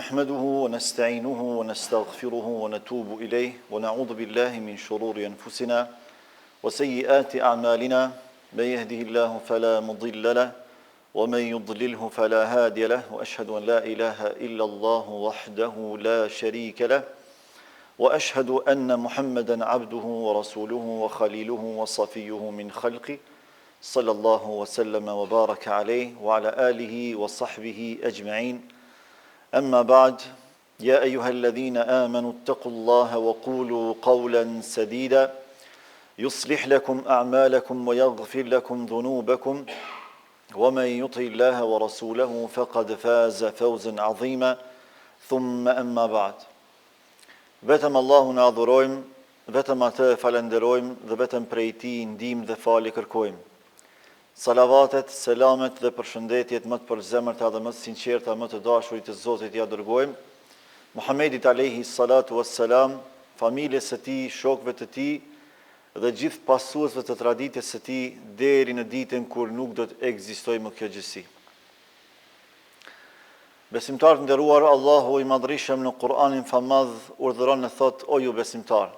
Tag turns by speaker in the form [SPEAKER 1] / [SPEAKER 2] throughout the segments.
[SPEAKER 1] نحمده ونستعينه ونستغفره ونتوب إليه ونعوذ بالله من شرور أنفسنا وسيئات أعمالنا من يهده الله فلا مضل له ومن يضلله فلا هادي له وأشهد أن لا إله إلا الله وحده لا شريك له وأشهد أن محمدا عبده ورسوله وخليله وصفيه من خلقه صلى الله وسلم وبارك عليه وعلى آله وصحبه أجمعين أما بعد يا أيها الذين آمنوا اتقوا الله وقولوا قولا سديدا يصلح لكم أعمالكم ويغفر لكم ذنوبكم ومن يطع الله ورسوله فقد فاز فوزا عظيما ثم أما بعد vetëm Allahun e adhurojmë, vetëm atë e falenderojmë dhe vetëm prej tij ndihmë dhe falje kërkojmë. Salavatet, selamet dhe përshëndetjet më të përzemërta dhe më të sinqerta, më të dashurit të Zotit ja dërgojmë Muhammedit alayhi salatu wassalam, familjes së tij, shokëve të tij dhe gjithë pasuesve të traditës së tij deri në ditën kur nuk do të ekzistojë më kjo gjësi. Besimtarë të nderuar, Allahu i madhrishëm në Kur'anin famadh urdhëron e thot: o ju besimtar,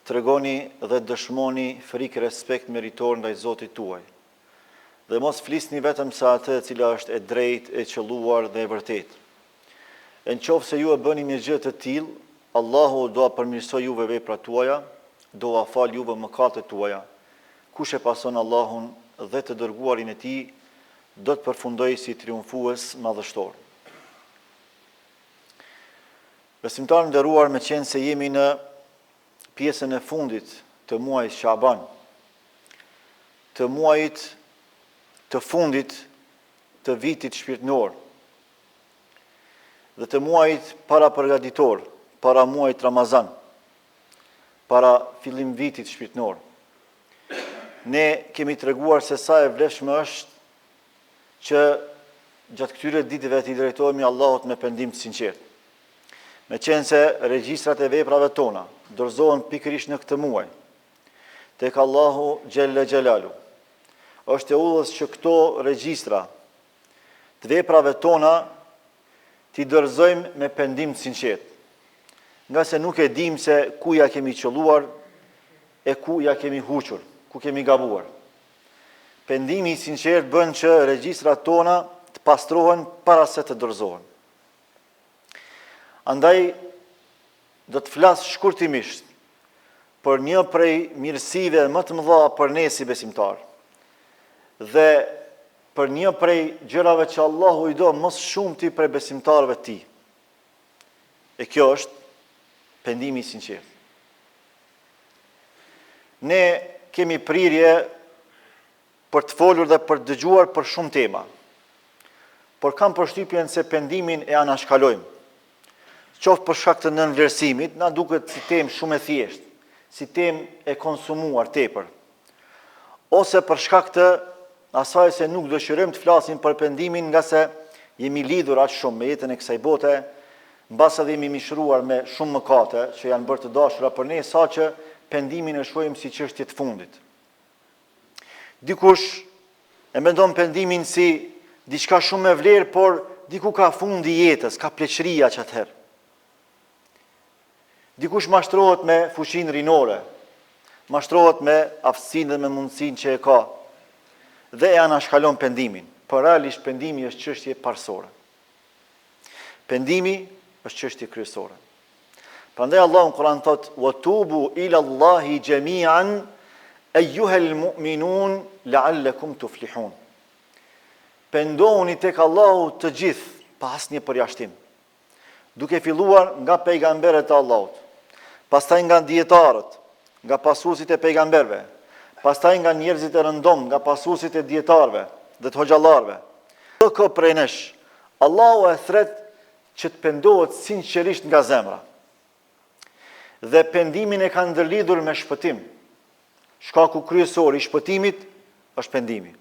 [SPEAKER 1] tregoni dhe dëshmoni frikë respekt meritor ndaj Zotit tuaj. Dhe mos flisni vetëm sa atë e cila është e drejtë, e qelluar dhe e vërtetë. Nëse ju e bëni një gjë të tillë, Allahu do a përmirësoj juve veprat tuaja, do a fal juve mëkatet tuaja. Kush e pason Allahun dhe të dërguarin e tij, do të përfundojë si triumfues madhështor. Besimtarë nderuar, meqense se jemi në pjesën e fundit të muajit Shaban, të muajit të fundit të vitit shpirtëror dhe të muajit para përgatitor, para muajit Ramazan, para fillim vitit shpirtëror. Ne kemi treguar se sa e vlefshme është që gjatë këtyre ditëve t'i drejtohemi Allahut me pendim të sinqert. Meqense se regjistrat e veprave tona dorëzohen pikërisht në këtë muaj tek Allahu Gjelle Gjelalu, është e udhës që këto regjistra të veprave tona t'i dorëzojmë me pendim të sinqert, nga se nuk e dim se ku ja kemi qelluar e ku ja kemi huqur, ku kemi gabuar. Pendimi i sinqert bën që regjistrat tona të pastrohen para se të dorëzohen. Andaj do të flas shkurtimisht për një prej mirësive më të mëdha për ne si besimtar dhe për një prej gjërave që Allahu i do më shumti për besimtarëve të tij. E kjo është pendimi i sinqert. Ne kemi prirje për të folur dhe për të dëgjuar për shumë tema, por kam përshtypjen se pendimin e anashkalojmë. Qoftë për shkak të nënvlerësimit, na duket si temë shumë e thjeshtë, si temë e konsumuar tepër, ose për shkak të asaj se nuk dëshirojmë të flasim për pendimin nga se jemi lidhur aq shumë me jetën e kësaj bote, mbas edhe jemi mishruar me shumë mëkate që janë bërë të dashura për ne, saqë pendimin e shohim si çështje të fundit. Dikush e mendon pendimin si diçka shumë e vlerë, por diku ka fundi i jetës, ka pleqëria që atëherë. Dikush mashtrohet me fuqinë rinore, mashtrohet me aftësinë dhe me mundësinë që e ka, dhe e anashkalon pendimin. Por realisht pendimi është çështje parsorë. Pendimi është çështje kryesore. Prandaj Allahu në Kur'an thot: "Wa tubu ila Allahi jami'an ayyuhal mu'minun la'allakum tuflihun." Pendohuni tek Allahu të gjithë, pa asnjë përjashtim. Duke filluar nga pejgamberët e Allahut, pastaj nga dietarët, nga pasuesit e pejgamberëve, pastaj nga njerëzit e rëndom, nga pasuesit e dietarëve dhe të hoxhallarëve. Kjo prej nesh, Allahu e thret që të pendohet sinqerisht nga zemra. Dhe pendimin e ka ndërlidhur me shpëtim. Shkaku kryesor i shpëtimit është pendimi.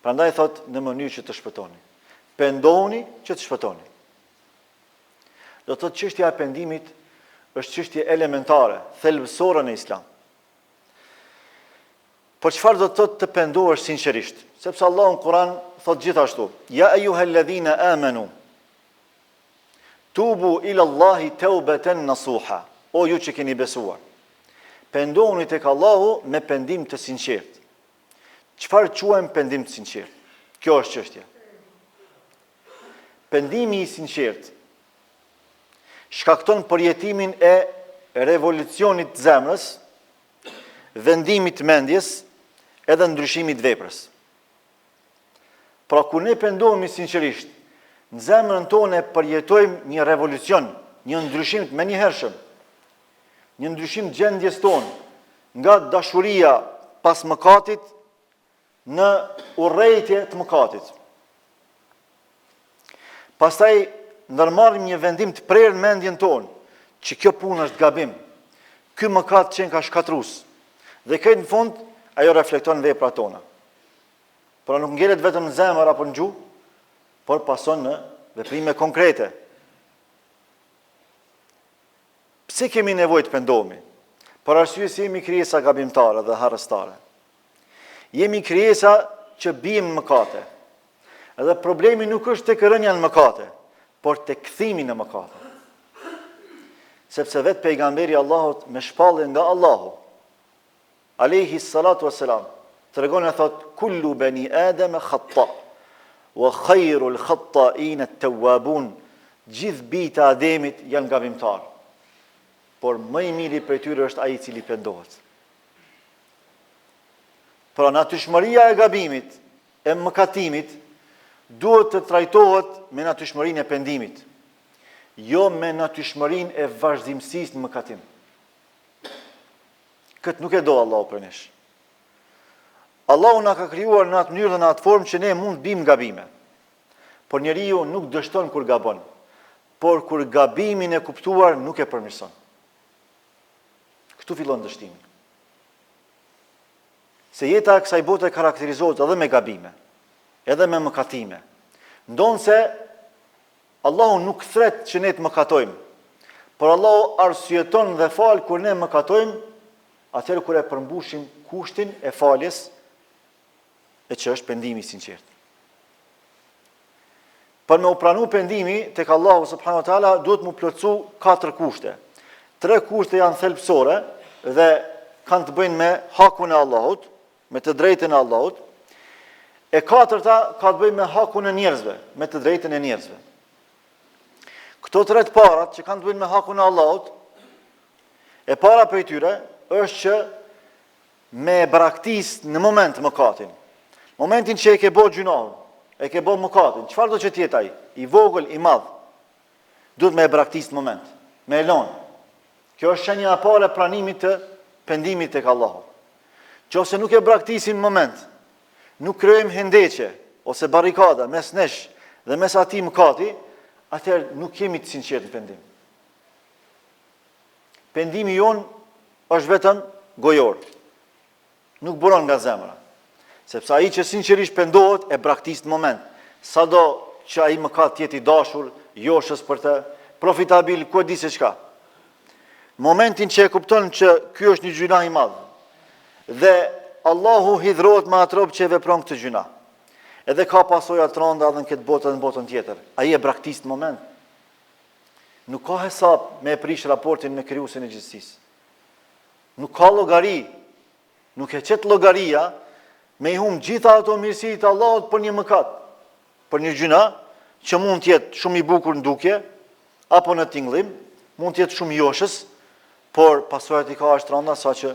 [SPEAKER 1] Prandaj thot në mënyrë që të shpëtoni. Pendohuni që të shpëtoni. Do të thotë çështja e pendimit është çështje elementare, thelbësore në Islam. Por çfarë do të thotë të pendohesh sinqerisht? Sepse Allahu në Kur'an thot gjithashtu: "Ja ayyuhalladhina amanu Tubu ila Allahi taubatan nasuha. O ju që keni besuar, pendohuni tek Allahu me pendim të sinqert. Çfarë quajmë pendim të sinqert? Kjo është çështja. Pendimi i sinqert shkakton përjetimin e revolucionit të zemrës, vendimit të mendjes, edhe ndryshimit të veprës. Pra kur ne pendohemi sinqerisht, në zemrën tonë përjetojmë një revolucion, një ndryshim të menjëhershëm, një ndryshim të gjendjes tonë, nga dashuria pas mëkatit në urrejtje të mëkatit. Pastaj ndërmarrim një vendim të prerë në mendjen tonë, që kjo punë është gabim, ky mëkat qenë ka shkatrus, dhe këtë në fund, ajo reflekton në veprat tona. Pra nuk ngelet vetëm në zemër apo në gjuhë, por pason në veprime konkrete. Pse kemi nevojë të pendohemi? Për arsye se jemi krijesa gabimtare dhe harrëstare. Jemi krijesa që bijmë në mëkate. Edhe problemi nuk është tek rënia në mëkate, por tek kthimi në mëkate. Sepse vetë pejgamberi Allahut me shpallje nga Allahu, alayhi salatu wassalam, tregon e thot kullu bani Adem khata wa khairul khata'in at-tawwabun. Gjithë bijtë e Ademit janë gabimtar, por më i miri prej tyre është ai i cili pendohet. Pra natyrshmëria e gabimit, e mëkatimit, duhet të trajtohet me natyrshmërinë e pendimit, jo me natyrshmërinë e vazhdimësisë në mëkatim. Këtë nuk e do Allahu për nesh. Allahu na ka krijuar në atë mënyrë dhe në atë formë që ne mund të bim gabime. Por njeriu nuk dështon kur gabon, por kur gabimin e kuptuar nuk e përmirëson. Këtu fillon dështimi. Se jeta e kësaj bote karakterizohet edhe me gabime, edhe me mëkatime. Ndonë se Allahu nuk thret që ne të mëkatojmë, por Allahu arsyeton dhe fal kur ne mëkatojmë, atëherë kur e përmbushim kushtin e faljes, e që është pendimi i sinqert. Për me u pranu pendimi tek Allahu subhanahu wa taala duhet mu plotësu 4 kushte. 3 kushte janë thelbësore dhe kanë të bëjnë me hakun e Allahut, me të drejtën e Allahut. E 4-ta ka të bëjnë me hakun e njerëzve, me të drejtën e njerëzve. Këto 3 të parat që kanë të bëjnë me hakun e Allahut, e para prej tyre është që me braktis në moment mëkatin. Momentin që e ke bo gjunahun, e ke bo mëkatin, çfarë do që t'jetë ai? I vogël, i madh. Duhet me e braktis në moment, me elon. Kjo është shenja e parë e pranimit të pendimit tek Allahu. Nëse nuk e braktisim në moment, nuk krijojmë hendeqe ose barrikada mes nesh dhe mes atij mëkati, atëherë nuk jemi të sinqert në pendim. Pendimi jon është vetëm gojor. Nuk buron nga zemra. Sepse ai që sinqerisht pendohet e braktis në moment. Sado që ai mëkat të jetë i dashur, joshës për të, profitabil, ku e di se çka. Momentin që e kupton që ky është një gjuna i madh, dhe Allahu hidhrohet me atë rob që e vepron këtë gjuna, edhe ka pasoja të rënda edhe në këtë botë dhe në botën tjetër, ai e braktis në moment. Nuk ka hesap me e prish raportin me krijuesin e gjithësisë. Nuk ka llogari, nuk e qet llogaria me i humbë gjitha ato mirësitë të Allahut për një mëkat, për një gjuna që mund të jetë shumë i bukur në dukje, apo në tingëllim, mund të jetë shumë i joshës, por pasojat i ka është rënda sa që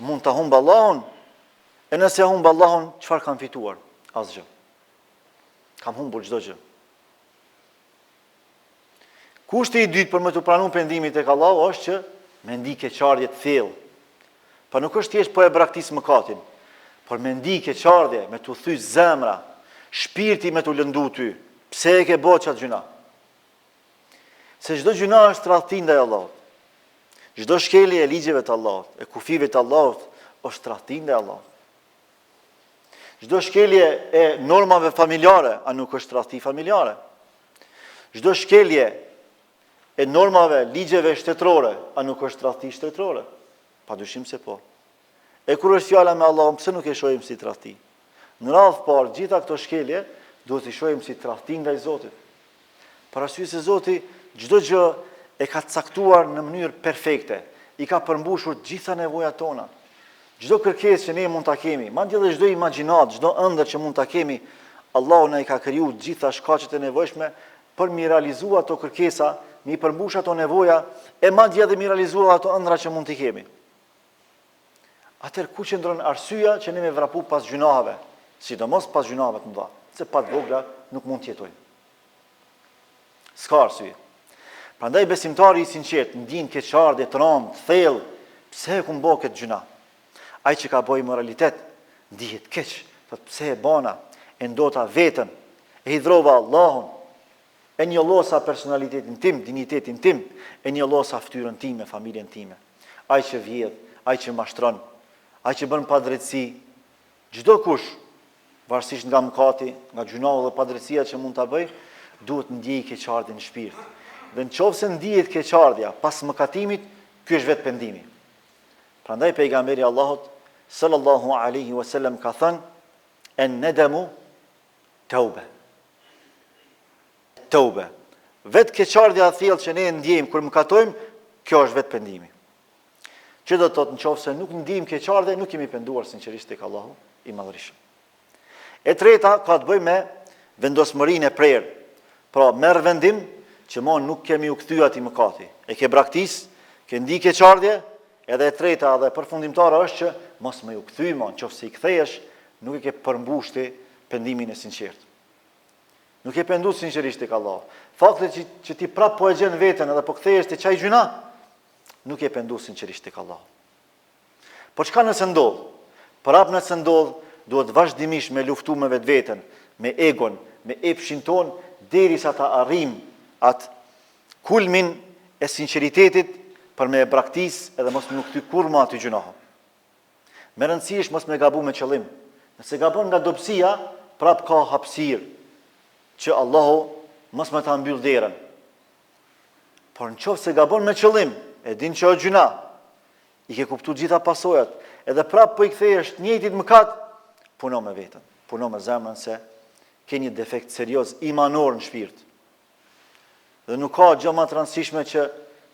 [SPEAKER 1] mund të humbë Allahun, e nëse humbë Allahun, çfarë kam fituar? Asgjë. Kam humbur çdo gjë. Kushti i dytë për me të pranuar pendimin tek Allahu është që me ndi keqardhje të thellë. Pa nuk është thjesht po e braktis mëkatin, por me ndi keqardhje, me të thyj zemra, shpirti me të lëndu ty. Pse e ke bëu çat gjuna? Se çdo gjuna është tradhti ndaj Allahut. Çdo shkelje e ligjeve të Allahut, e kufive të Allahut, është tradhti ndaj Allahut. Çdo shkelje e normave familjare, a nuk është tradhti familjare? Çdo shkelje e normave, ligjeve shtetërore, a nuk është tradhti shtetërore? Padyshim se po. E kur është fjala me Allahun, pse nuk e shohim si tradhti? Në radhë parë, gjitha këto shkelje duhet i shohim si tradhti ndaj Zotit. Për arsye se Zoti çdo gjë e ka caktuar në mënyrë perfekte, i ka përmbushur gjitha nevojat tona. Çdo kërkesë që ne mund ta kemi, madje edhe çdo imagjinat, çdo ëndër që mund ta kemi, Allahu na i ka krijuar gjitha shkaqet e nevojshme për mi realizuar ato kërkesa, mi përmbush ato nevoja, e madje edhe mi realizuar ato ëndra që mund t'i kemi. Atëherë ku qëndron arsyeja që ne me vrapu pas gjunaheve, sidomos pas gjunaheve të mëdha, se pa të vogla nuk mund të jetojmë. S'ka arsye. Prandaj besimtari i sinqert ndjen keqardhje të rëndë, thellë, pse e kum bë këtë gjuna? Ai që ka bëj moralitet, ndihet keq, thotë pse e bana, e ndota veten, e hidhrova Allahun, e njollosa personalitetin tim, dinjitetin tim, e njollosa fytyrën time, familjen time. Ai që vjedh, ai që mashtron, ai që bën padrejtësi, çdo kush, varësisht nga mëkati, nga gjunahu dhe padrejtësia që mund ta bëj, duhet ndjej keqardhje në shpirt. Dhe nëse ndihet keqardhja pas mëkatimit, ky është vetë pendimi. Prandaj pejgamberi Allahut sallallahu alaihi wasallam ka thënë: "En-nadamu tauba." Tauba. Vetë keqardhja e thellë që ne ndjejmë kur mëkatojmë, kjo është vetë pendimi. Që do të thotë nëse nuk ndjejmë keqardhje, nuk kemi penduar sinqerisht tek Allahu i Madhërisht. E treta ka të bëjë me vendosmërinë e prerë. Pra, merr vendim që mon nuk kemi u kthy atij mëkati. E ke braktis, ke ndi keqardhje, edhe e treta dhe përfundimtare është që mos më u kthy mon, nëse i kthehesh, nuk e ke përmbushti pendimin e sinqert. Nuk e pendu sinqerisht tek Allahu. Fakti që ti prap po e gjen veten edhe po kthehesh te çaj gjuna, nuk e pendu sinqerisht tek Allahu. Por çka nëse ndodh? Prap nëse ndodh, duhet vazhdimisht me luftu me vetveten, me egon, me epshin ton, derisa ta arrim atë kulmin e sinqeritetit për me e braktis edhe mos më kthy kur më aty gjunahu. Me rëndësi është mos me gabu me qëllim. Nëse gabon nga dobësia, prap ka hapësirë që Allahu mos më ta mbyll derën. Por nëse gabon me qëllim, e din që është gjuna, i ke kuptu gjitha pasojat, edhe prap po i kthehesh njëjtit mëkat, puno me veten, puno me zemrën se ke një defekt serioz imanor në shpirt. Dhe nuk ka gjë më të rëndësishme që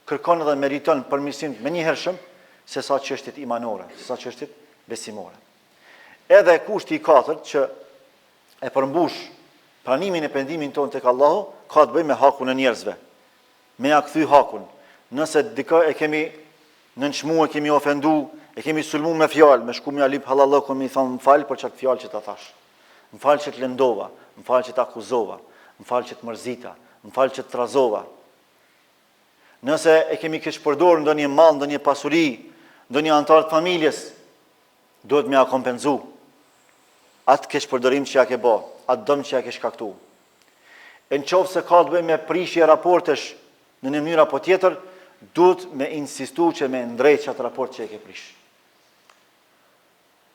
[SPEAKER 1] kërkon edhe meriton përmirësim me njëhershëm se sa çështjet imanore, se sa çështjet besimore. Edhe kushti i katërt që e përmbush pranimin e pendimin ton tek Allahu ka të bëjë me hakun e njerëzve. Me ja kthy hakun. Nëse dikë e kemi nënçmuar, e kemi ofendu, e kemi sulmuar me fjalë, me shku me alip hallallahu, me i thonë m'fal për çat fjalë që ta thash. M'fal që të lëndova, m'fal që të akuzova, m'fal që të mërzita, m'fal që të trazova. Nëse e kemi keq përdorur ndonjë mall, ndonjë pasuri, ndonjë antar të familjes, duhet me ja kompenzu atë keq përdorim që ja ke bë, atë dëm që ja ke shkaktu. E nëse ka të bëjë me prishje raportesh në një mënyrë apo tjetër, duhet me insistu që me ndrejt atë raport që e ke prish.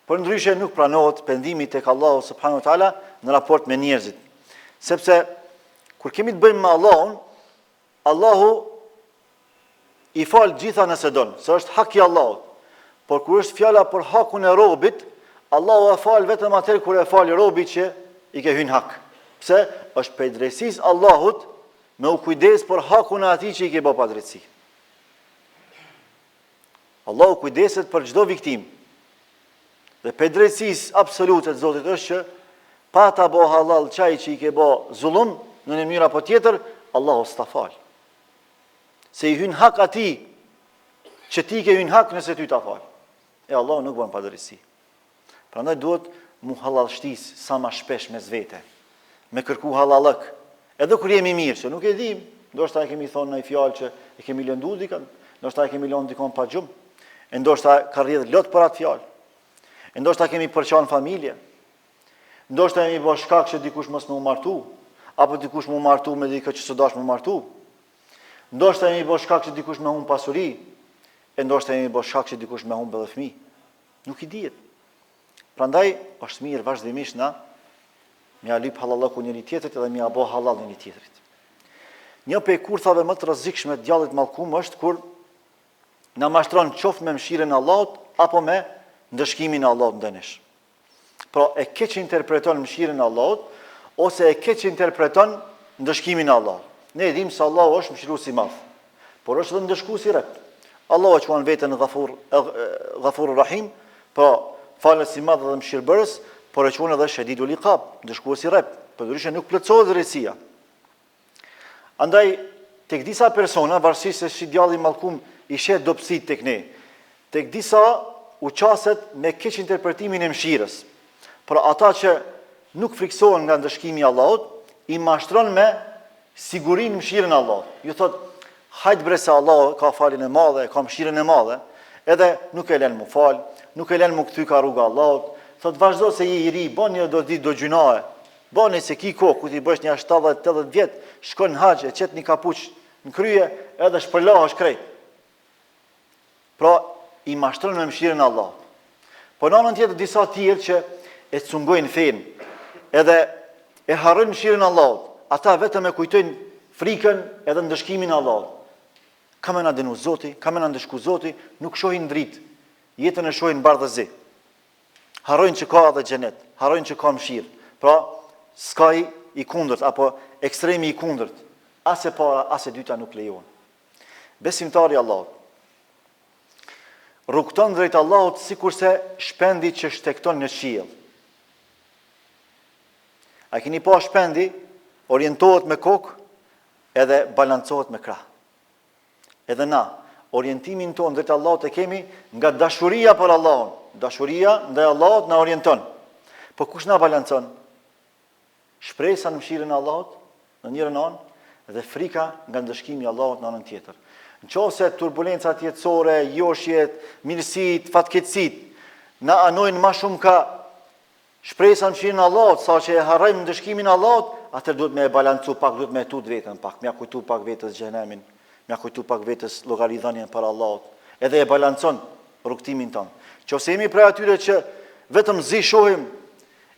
[SPEAKER 1] Por ndryshe nuk pranohet pendimi tek Allahu subhanahu wa taala në raport me njerëzit. Sepse kur kemi të bëjmë me Allahun, Allahu i fal gjitha nëse don, se është hak i Allahut. Por kur është fjala për hakun e robit, Allahu e fal vetëm atëherë kur e fal robi që i ke hyrë hak. Pse? Është për drejtësisë Allahut me u kujdes për hakun e atij që i ke bë padrejtësi. Allahu kujdeset për çdo viktim. Dhe për drejtësisë absolute të Zotit është që pa ta bë halal çaj që i ke bë zullum në një mënyrë apo tjetër, Allahu s'ta fal. Se i hyn hak atij që ti ke hyn hak nëse ty ta fal. E Allahu nuk bën padrejtësi. Prandaj duhet mu halallshtis sa më shpesh mes vete, me kërku halallëk. Edhe kur jemi mirë, që nuk e dim, ndoshta e kemi thonë në fjalë që e kemi lëndu dikën, ndoshta e kemi lënë dikon pa gjumë, e ndoshta ka rrjedh lot për atë fjalë. E ndoshta kemi përçan familje. Ndoshta jemi bë shkak që dikush mos më u martu, apo dikush më u martu me dikë që s'u dash më martu. Ndoshta jemi bë shkak që dikush më humb pasuri, e ndoshta jemi bë shkak që dikush më humb edhe fëmijë. Nuk i dihet. Prandaj është mirë vazhdimisht na me alip halallahu njëri tjetrit edhe me abo halal njëri tjetrit. Një prej kurthave më të rrezikshme të djallit mallkum është kur na mashtron qoftë me mëshirën e Allahut apo me ndëshkimin e Allahut ndaj nesh. Pra e keq interpreton mëshirën e Allahut ose e keq interpreton ndëshkimin e Allahut. Ne e dim se Allahu është mëshirues i madh, por është edhe ndëshkues i rrep. Allahu e quan veten Ghafur Rahim, po falës i madh dhe mëshirbërës, por e quan edhe Shadidul Iqab, ndëshkues i rrep, përndryshe nuk plotësohet drejtësia. Andaj tek disa persona, varësisht se si djalli i mallkum i shet dobësitë tek ne, tek disa u qaset me keq interpretimin e mëshirës. Por ata që nuk friksohen nga ndëshkimi i Allahut, i mashtron me sigurinë mëshirën e Allahut. Ju thot, hajt bre se Allah ka falin e madhe, ka mëshirën e madhe, edhe nuk e lën mu fal, nuk e lën mu kthy ka rruga Allahut. Thot vazhdo se je i ri, bën një do ditë do gjunaje. Bani se ki kohë, ku ti bësh një 70-80 vjet, shkon në haxh, e qet një kapuç në krye, edhe shpërlahesh krejt. Pra, i mashtron me mëshirën e Allahut. Po në anën tjetër disa tjerë që e cungojnë fen, edhe e harrojnë mëshirën e Allahut. Ata vetëm e kujtojnë frikën edhe ndëshkimin e Allahut. Ka më na dënu Zoti, ka më na ndëshku Zoti, nuk shohin dritë. Jetën e shohin bardhëzi. Harrojnë që ka edhe xhenet, harrojnë që ka mëshirë. Pra, s'ka i kundërt apo ekstremi i kundërt. As e para, as e dyta nuk lejohen. Besimtari i Allahut rrugton drejt Allahut sikurse shpendi që shtekton në qiell. A keni pa shpendi orientohet me kokë edhe balancohet me krah. Edhe na, orientimin tonë drejt Allahut e kemi nga dashuria për Allahun. Dashuria ndaj Allahut na orienton. Po kush na balancon? Shpresa në mëshirën e Allahut në njërin anë dhe frika nga ndëshkimi i Allahut në anën tjetër. Nëse turbulencat jetësore, joshjet, mirësit, fatkeqësit na anojnë më shumë ka shpresa në mëshirën e Allahut, saqë e harrojmë ndëshkimin e Allahut, atëherë duhet me e balancu pak, duhet me tut veten pak, m'ia kujtu pak vetes xhenemin, m'ia kujtu pak vetes llogaridhënien para Allahut, edhe e balancon rrugtimin ton. Nëse jemi prej atyre që vetëm zi shohim,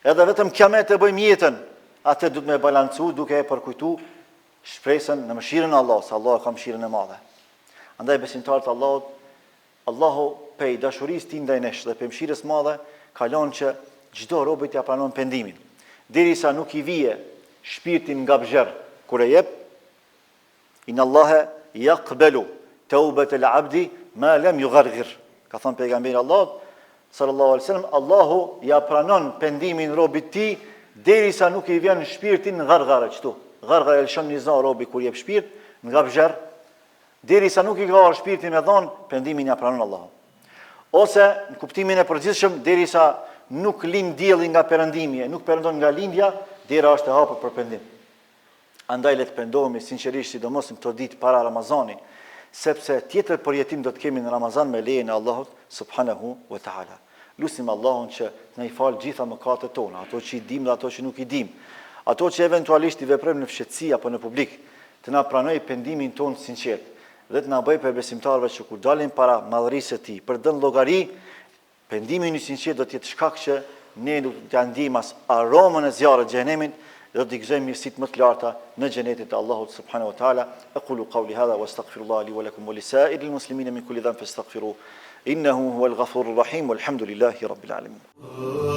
[SPEAKER 1] edhe vetëm kiamet e bëjmë jetën, atë duhet me balancu duke e përkujtu shpresën në mëshirën e Allahut, se Allah ka mëshirën e madhe. Andaj besimtarët e Allahut, Allahu prej dashurisë tij ndaj nesh dhe prej mëshirës madhe ka lënë që çdo robi t'ia pranon pendimin. Derisa nuk i vije shpirtin nga bxher kur e jep, inna Allaha yaqbalu tawbat al-abdi ma lam yugharghir. Ka thënë pejgamberi Allahut sallallahu alaihi wasallam, Allahu ja pranon pendimin robit tij derisa nuk i vjen shpirtin ghargare çtu. Ghargare lëshon niza robi kur jep shpirt nga bxher, derisa nuk i ka shpirtin me dhon, pendimin ja pranon Allahu. Ose në kuptimin e përgjithshëm, derisa nuk lind dielli nga perëndimi, nuk perëndon nga lindja, dera është e hapur për pendim. Andaj le të pendohemi sinqerisht, sidomos në këto ditë para Ramazani, sepse tjetër përjetim do të kemi në Ramazan me lejen e Allahut subhanahu wa taala. Lutim Allahun që na i fal gjitha mëkatet tona, ato që i dim dhe ato që nuk i dim, ato që eventualisht i veprojmë në fshehtësi apo në publik, të na pranoj pendimin ton sinqert dhe të na bëj për besimtarëve që kur dalin para madhërisë së tij për dën llogari, pendimi i sinqert do të jetë shkak që ne nuk të ndijmë as aromën e zjarrit të xhenemit dhe do të gëzojmë mirësitë më të larta në xhenetin e Allahut subhanahu wa taala. Aqulu qawli hadha wastaghfirullaha li wa lakum wa lisa'iril muslimina min kulli dhanbin fastaghfiruhu innahu huwal ghafurur rahim walhamdulillahi rabbil alamin.